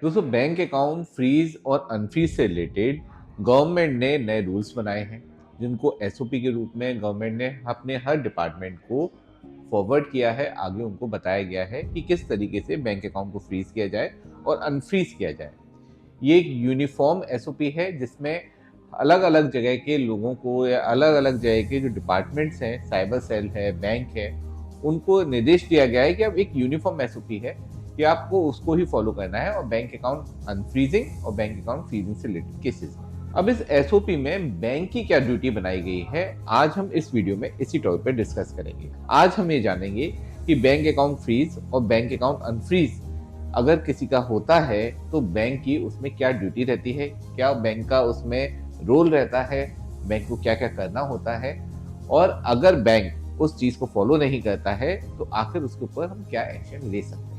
दोस्तों, bank account freeze और unfreeze से रिलेटेड गवर्नमेंट ने नए रूल्स बनाए हैं, जिनको एसओपी के रूप में गवर्नमेंट ने अपने हर डिपार्टमेंट को फॉरवर्ड किया है। आगे उनको बताया गया है कि किस तरीके से बैंक अकाउंट को फ्रीज किया जाए और अनफ्रीज किया जाए। ये एक यूनिफॉर्म एसओपी है जिसमें अलग अलग जगह के लोगों को या अलग अलग जगह के जो डिपार्टमेंट्स हैं, साइबर सेल है, बैंक है, उनको निर्देश दिया गया है कि अब एक यूनिफॉर्म एसओपी है कि आपको उसको ही फॉलो करना है और बैंक अकाउंट अनफ्रीजिंग और बैंक अकाउंट फ्रीजिंग से रिलेटेड केसेस। अब इस एसओपी में बैंक की क्या ड्यूटी बनाई गई है, आज हम इस वीडियो में इसी टॉपिक पर डिस्कस करेंगे। आज हम ये जानेंगे कि बैंक अकाउंट फ्रीज और बैंक अकाउंट अनफ्रीज अगर किसी का होता है तो बैंक की उसमें क्या ड्यूटी रहती है, क्या बैंक का उसमें रोल रहता है, बैंक को क्या क्या करना होता है, और अगर बैंक उस चीज को फॉलो नहीं करता है तो आखिर उसके ऊपर हम क्या एक्शन ले सकते हैं।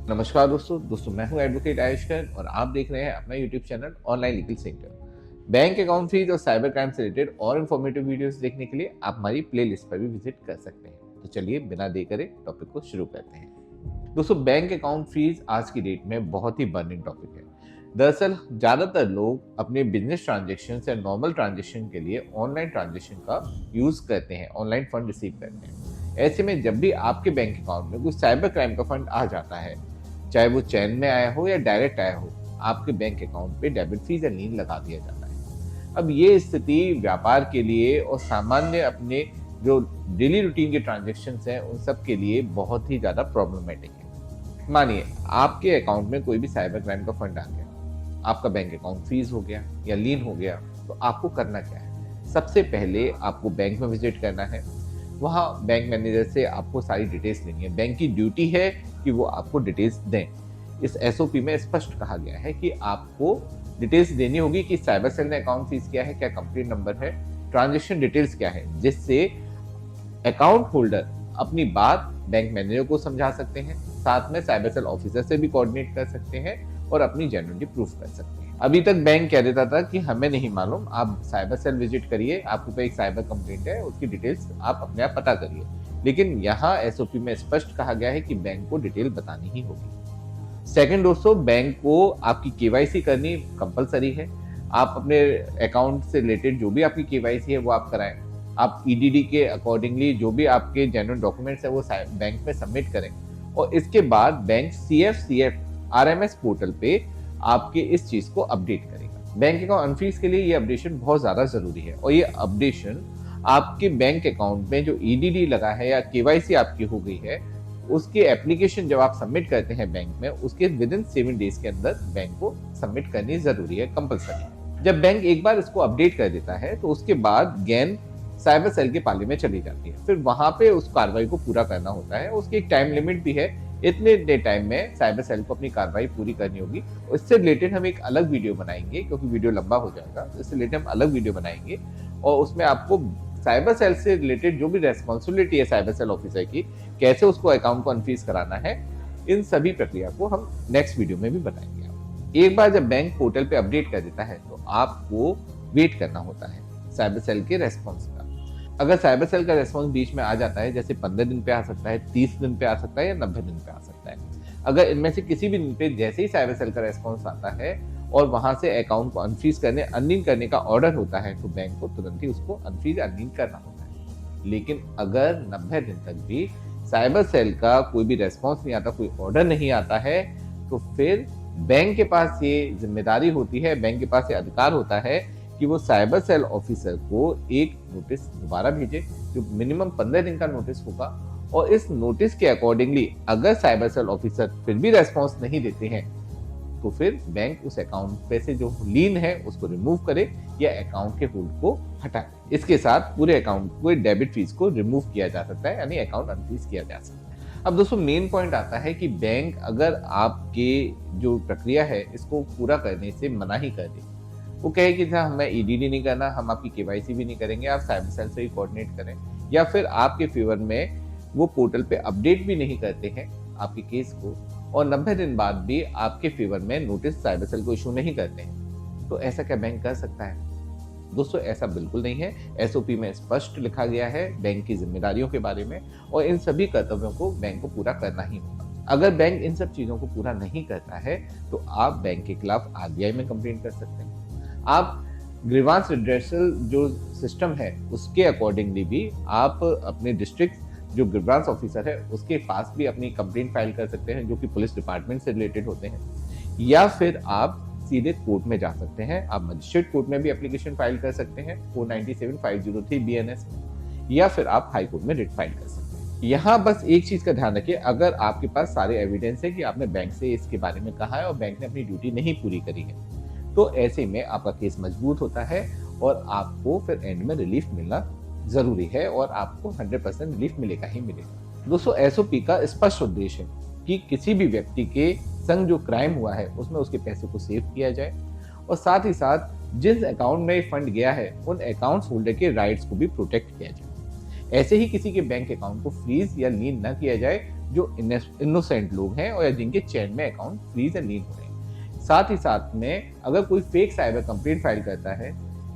नमस्कार दोस्तों, मैं हूं एडवोकेट आयुष्कर और आप देख रहे हैं अपना YouTube channel online legal centre. Bank account freeze और साइबर क्राइम से रिलेटेड और इन्फॉर्मेटिव वीडियोस देखने के लिए आप हमारी प्लेलिस्ट पर भी विजिट कर सकते हैं। तो चलिए बिना देर करे टॉपिक को शुरू करते हैं। दोस्तों, बैंक अकाउंट फ्रीज आज की डेट में बहुत ही बर्निंग टॉपिक है। दरअसल ज्यादातर लोग अपने बिजनेस ट्रांजेक्शन या नॉर्मल ट्रांजेक्शन के लिए ऑनलाइन ट्रांजेक्शन का यूज करते हैं, ऑनलाइन फंड रिसीव करते हैं। ऐसे में जब भी आपके बैंक अकाउंट में कोई साइबर क्राइम का फंड आ जाता है, चाहे वो चैन में आया हो या डायरेक्ट आया हो, आपके बैंक अकाउंट पे डेबिट फीस या लीन लगा दिया जाता है। अब ये स्थिति व्यापार के लिए और सामान्य अपने जो डेली रूटीन के ट्रांजेक्शन हैं उन सब के लिए बहुत ही ज्यादा प्रॉब्लमेटिक है। मानिए आपके अकाउंट में कोई भी साइबर क्राइम का फंड आ गया, आपका बैंक अकाउंट फ्रीज हो गया या लीन हो गया, तो आपको करना क्या है? सबसे पहले आपको बैंक में विजिट करना है। वहाँ बैंक मैनेजर से आपको सारी डिटेल्स लेनी है। बैंक की ड्यूटी है कि वो आपको डिटेल्स दें। इस एसओपी में स्पष्ट कहा गया है कि आपको डिटेल्स देनी होगी कि साइबर सेल ने अकाउंट फ्रीज किया है, क्या कंप्लेंट नंबर है, ट्रांजेक्शन डिटेल्स क्या है, जिससे अकाउंट होल्डर अपनी बात बैंक मैनेजर को समझा सकते हैं, साथ में साइबर सेल ऑफिसर से भी कोऑर्डिनेट कर सकते हैं और अपनी जेन्युइनिटी प्रूफ कर सकते हैं। अभी तक बैंक कह देता था कि हमें नहीं मालूम, आप साइबर सेल विजिट करिए, आपके पे एक साइबर कंप्लेंट है, उसकी डिटेल्स आप अपने आप पता करिए। लेकिन यहाँ एसओपी में स्पष्ट कहा गया है कि बैंक को डिटेल बतानी ही होगी। सेकंड दोस्तों, बैंक को आपकी केवाईसी करनी कंपलसरी है। आप अपने अकाउंट से रिलेटेड जो भी आपकी केवाईसी है वो आप कराएं। आप ईडीडी के अकॉर्डिंगली जो भी आपके जेन्युइन डॉक्यूमेंट्स है वो बैंक में सबमिट करें और इसके बाद बैंक सीएफ आरएमएस पोर्टल पे आपके इस चीज को अपडेट करेगा। बैंक अकाउंट अनफ्रीज के लिए ये अपडेशन बहुत ज्यादा जरूरी है और ये अपडेशन आपके बैंक अकाउंट में जो ईडीडी लगा है या केवाईसी आपकी हो गई है, उसके एप्लीकेशन जब आप सबमिट करते हैं बैंक में, उसके विद इन 7 डेज के अंदर बैंक को सबमिट करनी जरूरी है, कंपलसरी। जब बैंक एक बार इसको अपडेट कर देता है तो उसके बाद गेन साइबर सेल के पाले में चली जाती है। फिर वहां पे उस कार्रवाई को पूरा करना होता है। उसकी एक टाइम लिमिट भी है, इतने टाइम में साइबर सेल को अपनी कार्रवाई पूरी करनी होगी। और इससे रिलेटेड हम एक अलग वीडियो बनाएंगे, क्योंकि वीडियो लंबा हो जाएगा, तो इससे रिलेटेड हम अलग वीडियो बनाएंगे और उसमें आपको साइबर सेल से रिलेटेड जो भी रेस्पॉन्सिबिलिटी है साइबर सेल ऑफिसर की, कैसे उसको अकाउंट को अनफ्रीज कराना है, इन सभी प्रक्रिया को हम नेक्स्ट वीडियो में भी बताएंगे। एक बार जब बैंक पोर्टल पे अपडेट कर देता है तो आपको वेट करना होता है साइबर सेल के रेस्पॉन्स का। अगर साइबर सेल का रेस्पॉन्स बीच में आ जाता है, जैसे 15 दिन पे आ सकता है, 30 दिन पे आ सकता है या 90 दिन पे आ सकता है, अगर इनमें से किसी भी दिन पे जैसे ही साइबर सेल का रेस्पॉन्स आता है और वहां से अकाउंट को अनफ्रीज करने, अनलीन करने का ऑर्डर होता है, तो बैंक को तुरंत ही उसको अनफ्रीज अनलीन करना होता है। लेकिन अगर 90 दिन तक भी साइबर सेल का कोई भी रेस्पॉन्स नहीं आता, कोई ऑर्डर नहीं आता है, तो फिर बैंक के पास ये जिम्मेदारी होती है, बैंक के पास ये अधिकार होता है कि वो साइबर सेल ऑफिसर को एक नोटिस दोबारा भेजे, जो मिनिमम 15 दिन का नोटिस होगा। और इस नोटिस के अकॉर्डिंगली अगर साइबर सेल ऑफिसर फिर भी रेस्पॉन्स नहीं देते हैं, तो फिर बैंक उस अकाउंट पे से जो लीन है उसको रिमूव करे या अकाउंट के होल्ड को हटाए। इसके साथ पूरे अकाउंट को डेबिट फीस को रिमूव किया जा सकता है, यानी अकाउंट अनफ्रीज किया जा सकता है। अब दोस्तों, मेन पॉइंट आता है कि बैंक अगर आपके जो प्रक्रिया है इसको पूरा करने से मना ही कर दे, वो कहे कि था हमें ईडीडी नहीं करना, हम आपकी केवाईसी भी नहीं करेंगे, आप साइबर सेल से ही कोऑर्डिनेट करें, या फिर आपके फेवर में वो पोर्टल पे अपडेट भी नहीं करते हैं आपके केस को और 90 दिन बाद भी आपके फेवर में नोटिस साइबर सेल को इशू नहीं करते हैं, तो ऐसा क्या बैंक कर सकता है? दोस्तों, ऐसा बिल्कुल नहीं है। एसओपी में स्पष्ट लिखा गया है बैंक की जिम्मेदारियों के बारे में और इन सभी कर्तव्यों को बैंक को पूरा करना ही होगा। अगर बैंक इन सब चीज़ों को पूरा नहीं करता है तो आप बैंक के खिलाफ आरबीआई में कंप्लेंट कर सकते हैं। आप ग्रीवांस रिड्रेसल जो सिस्टम है उसके अकॉर्डिंगली भी आप अपने डिस्ट्रिक्ट जो ग्रीवांस ऑफिसर है उसके पास भी अपनी कंप्लेंट फाइल कर सकते हैं, जो कि पुलिस डिपार्टमेंट से रिलेटेड होते हैं। या फिर आप सीधे कोर्ट में जा सकते हैं, आप मजिस्ट्रेट कोर्ट में भी एप्लीकेशन फाइल कर सकते हैं 497/503 BNS में, या फिर आप हाई कोर्ट में रिट फाइल कर सकते हैं। यहाँ बस एक चीज का ध्यान रखिए, अगर आपके पास सारे एविडेंस है कि आपने बैंक से इसके बारे में कहा है और बैंक ने अपनी ड्यूटी नहीं पूरी करी है, तो ऐसे में आपका केस मजबूत होता है और आपको फिर एंड में रिलीफ मिलना जरूरी है और आपको 100% रिलीफ मिलेगा ही मिलेगा। दोस्तों, एसओपी का स्पष्ट उद्देश्य है कि किसी भी व्यक्ति के संग जो क्राइम हुआ है उसमें उसके पैसे को सेव किया जाए और साथ ही साथ जिस अकाउंट में फंड गया है उन अकाउंट होल्डर के राइट्स को भी प्रोटेक्ट किया जाए। ऐसे ही किसी के बैंक अकाउंट को फ्रीज या लीन न किया जाए जो इनोसेंट लोग हैं और जिनके चैन में अकाउंट फ्रीज या लीन हो रहे हैं। साथ ही साथ में अगर कोई फेक साइबर कंप्लेंट फाइल करता है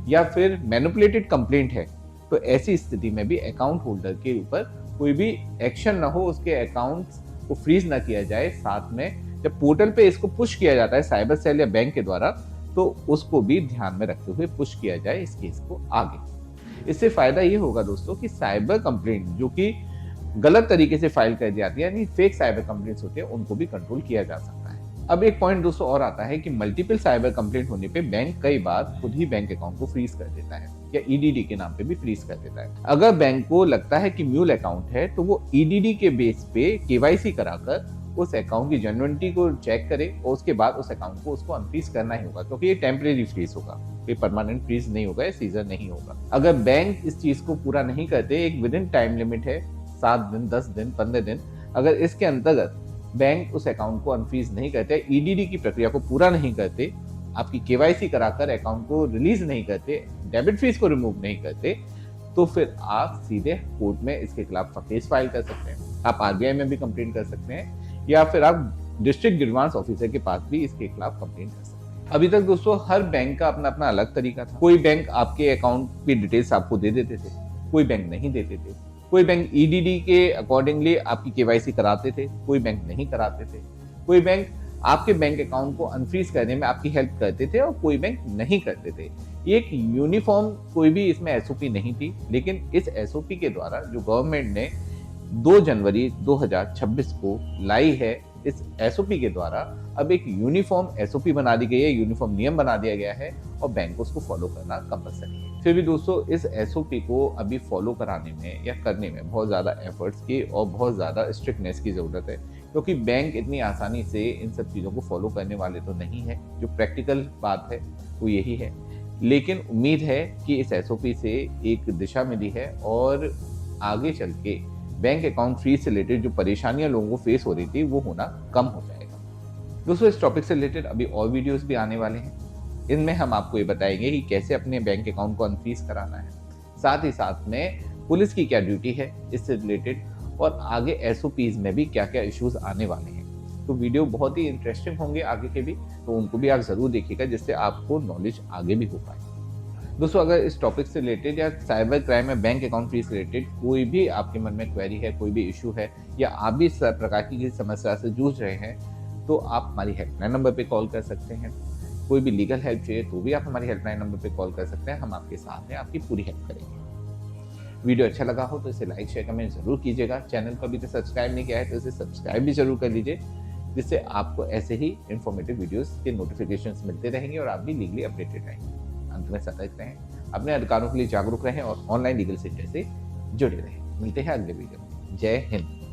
या फिर मैनिपुलेटेड कंप्लेंट है तो ऐसी स्थिति में भी अकाउंट होल्डर के ऊपर कोई भी एक्शन ना हो, उसके अकाउंट्स को फ्रीज ना किया जाए। साथ में जब पोर्टल पे इसको पुश किया जाता है साइबर सेल या बैंक के द्वारा, तो उसको भी ध्यान में रखते हुए पुश किया जाए इस केस को आगे। इससे फायदा ये होगा दोस्तों कि साइबर कंप्लेंट जो कि गलत तरीके से फाइल कर दी जाती है यानी फेक साइबर कंप्लेंट्स होते हैं उनको भी कंट्रोल किया जा सकता है। अब एक पॉइंट दोस्तों और आता है कि मल्टीपल साइबर कंप्लेंट होने पे बैंक कई बार खुद ही बैंक अकाउंट को फ्रीज कर देता है या ईडीडी के नाम पे भी फ्रीज कर देता है। अगर बैंक को लगता है कि म्यूल अकाउंट है तो वो ईडीडी के बेस पे केवाईसी कराकर उस अकाउंट की जेन्युइनिटी को चेक करे और उसके बाद उस अकाउंट को उसको अनफ्रीज करना ही होगा, क्योंकि ये टेम्परेरी फ्रीज होगा, ये परमानेंट फ्रीज नहीं होगा, ये सीजर नहीं होगा। अगर बैंक इस चीज को पूरा नहीं करते, एक विद इन टाइम लिमिट है 7 दिन, 10 दिन, 15 दिन, अगर इसके अंतर्गत बैंक उस अकाउंट को अनफ्रीज नहीं करते, ईडीडी की प्रक्रिया को पूरा नहीं करते, आपकी केवाईसी कराकर अकाउंट को रिलीज नहीं करते, डेबिट फीस को रिमूव नहीं करते, तो फिर आप सीधे कोर्ट में इसके खिलाफ केस फाइल कर सकते हैं। आप आरबीआई में भी कंप्लेंट कर सकते हैं या फिर आप डिस्ट्रिक्ट ग्रीवांस ऑफिसर के पास भी इसके खिलाफ कंप्लेंट कर सकते हैं। अभी तक दोस्तों हर बैंक का अपना अपना अलग तरीका था। कोई बैंक आपके अकाउंट की डिटेल्स आपको दे देते थे, कोई बैंक नहीं देते थे। कोई बैंक ईडीडी के अकॉर्डिंगली आपकी केवाईसी कराते थे, कोई बैंक नहीं कराते थे। कोई बैंक आपके बैंक अकाउंट को अनफ्रीज करने में आपकी हेल्प करते थे और कोई बैंक नहीं करते थे। एक यूनिफॉर्म कोई भी इसमें एसओपी नहीं थी, लेकिन इस एसओपी के द्वारा जो गवर्नमेंट ने 2 जनवरी 2026 को लाई है, इस एसओपी के द्वारा अब एक यूनिफॉर्म एसओपी बना दी गई है, यूनिफॉर्म नियम बना दिया गया है और बैंक को उसको फॉलो करना कंपलसरी है। फिर भी दोस्तों इस एसओपी को अभी फॉलो कराने में या करने में बहुत ज़्यादा एफर्ट्स की और बहुत ज़्यादा स्ट्रिक्टनेस की ज़रूरत है, क्योंकि बैंक इतनी आसानी से इन सब चीज़ों को फॉलो करने वाले तो नहीं है। जो प्रैक्टिकल बात है वो यही है, लेकिन उम्मीद है कि इस एसओपी से एक दिशा मिली है और आगे चल के बैंक अकाउंट फ्रीज से रिलेटेड जो परेशानियां लोगों को फेस हो रही थी वो होना कम हो जाएगा। दोस्तों इस टॉपिक से रिलेटेड अभी और वीडियोस भी आने वाले हैं, इनमें हम आपको ये बताएंगे कि कैसे अपने बैंक अकाउंट को अनफ्रीज कराना है, साथ ही साथ में पुलिस की क्या ड्यूटी है इससे रिलेटेड, और आगे एसओपीज में भी क्या क्या इश्यूज आने वाले हैं। तो वीडियो बहुत ही इंटरेस्टिंग होंगे आगे के भी, तो उनको भी आप जरूर देखिएगा जिससे आपको नॉलेज आगे भी हो पाए। दोस्तों अगर इस टॉपिक से रिलेटेड या साइबर क्राइम में बैंक अकाउंट फ्रीज से रिलेटेड कोई भी आपके मन में क्वेरी है, कोई भी इशू है, या आप भी इस प्रकार की समस्या से जूझ रहे हैं, तो आप हमारी हेल्पलाइन नंबर पे कॉल कर सकते हैं। कोई भी लीगल हेल्प चाहिए तो भी आप हमारी हेल्पलाइन नंबर पे कॉल कर सकते हैं, हम आपके साथ हैं, आपकी पूरी हेल्प करेंगे। वीडियो अच्छा लगा हो तो इसे लाइक शेयर कमेंट जरूर कीजिएगा। चैनल को अभी तक सब्सक्राइब नहीं किया है तो इसे सब्सक्राइब भी जरूर कर लीजिए, जिससे आपको ऐसे ही इंफॉर्मेटिव वीडियोस के नोटिफिकेशंस मिलते रहेंगे और आप भी लीगली अपडेटेड रहेंगे। अंत में सतर्क रहें, अपने अधिकारों के लिए जागरूक रहें और ऑनलाइन लीगल सेक्टर से जुड़े रहें। मिलते हैं अगले वीडियो में। जय हिंद।